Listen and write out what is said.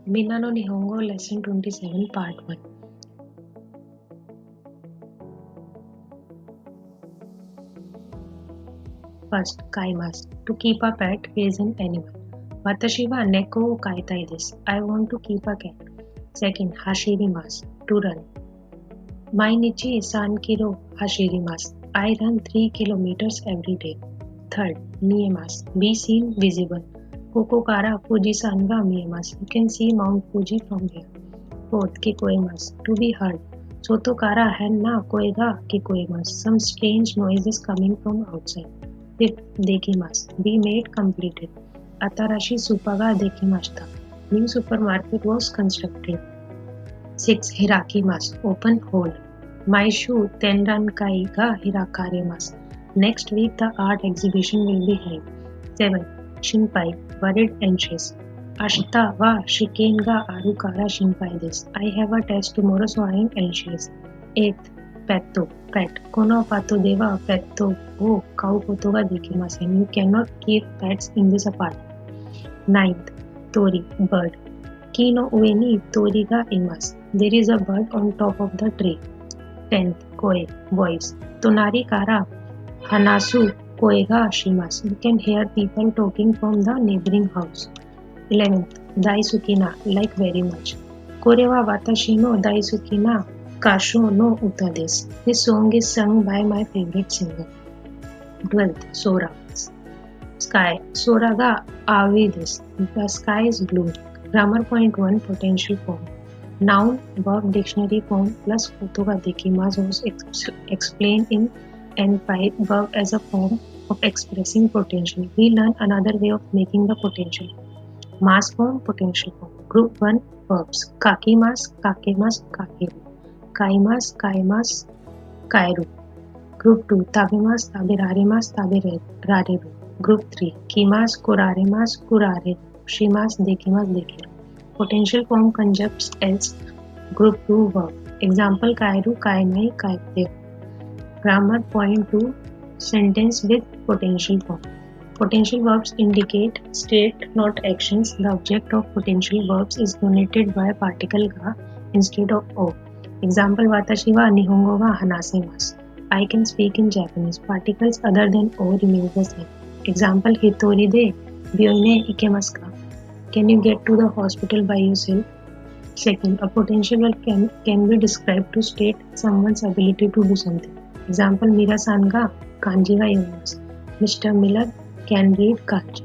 Minna no Nihongo Lesson 27 Part 1. First, kaimasu. To keep a pet is an animal. Watashi wa neko wo kaitai desu. I want to keep a cat. Second, hashirimasu. To run. Mainichi 3 kilo hashirimasu. I run 3 kilometers every day. Third, miemasu. Be seen, visible. Kokokara Fuji-san ga miemasu. You can see Mount Fuji from here. Fourth, kikoemasu. To be heard. Sotokara hen na koe ga kikoemasu. Some strange noise is coming from outside. Fifth, dekimasu. Be made completed. Atarashi supa ga dekimashita. New supermarket was constructed. 6. Hirakimasu. Open hole. My shoe tenrankai ga hirakaremasu. Next week the art exhibition will be held. 7. Shinpai. Worried, anxious. Ashita wa shiken ga arukara shinpai desu. I have a test tomorrow, so I am anxious. 8th. Petto. Pet. Kono pato deva petto wo kau koto ga dekimasen. You cannot keep pets in this apartment. 9th. Tori. Bird. Ki no ue ni tori ga imasu. There is a bird on top of the tree. 10th. Koe. Voice. Tonari kara hanasu koe ga shimasu. You can hear people talking from the neighboring house. 11th. Daisuki na. Like very much. Kore wa watashi no daisuki na kasho no uta desu. This song is sung by my favorite singer. 12th. Sora. Sky. Sora ga avi desu. The sky is blue. Grammar point 1. Potential form. Noun, verb, dictionary form plus koto ga dekimasu was explained in N5. Verb as a form of expressing potential. We learn another way of making the potential. Mass form, potential form. Group 1. Verbs. Kakimasu, kakemas, kakeru. Kaimas, kaimas, kairu. Group 2. Tabemas, taberaremas, taberareru. Group 3. Kimas, kuraremas, kurareru. Shimas, dekimas, dekiru. Potential form conjuncts as Group 2 verb. Example kairu, kainai, kaiteru. Grammar point 2. Sentence with potential form. Potential verbs indicate state, not actions. The object of potential verbs is denoted by particle ga instead of o. Example watashi wa nihongo ga hanasemasu. I can speak in Japanese. Particles other than o remain the same. Example hitori de byoine ikemasu ka. Can you get to the hospital by yourself? Second, a potential verb can be described to state someone's ability to do something. Example, Mira-san ga kanji ga yomasu. Mr. Miller can read kanji.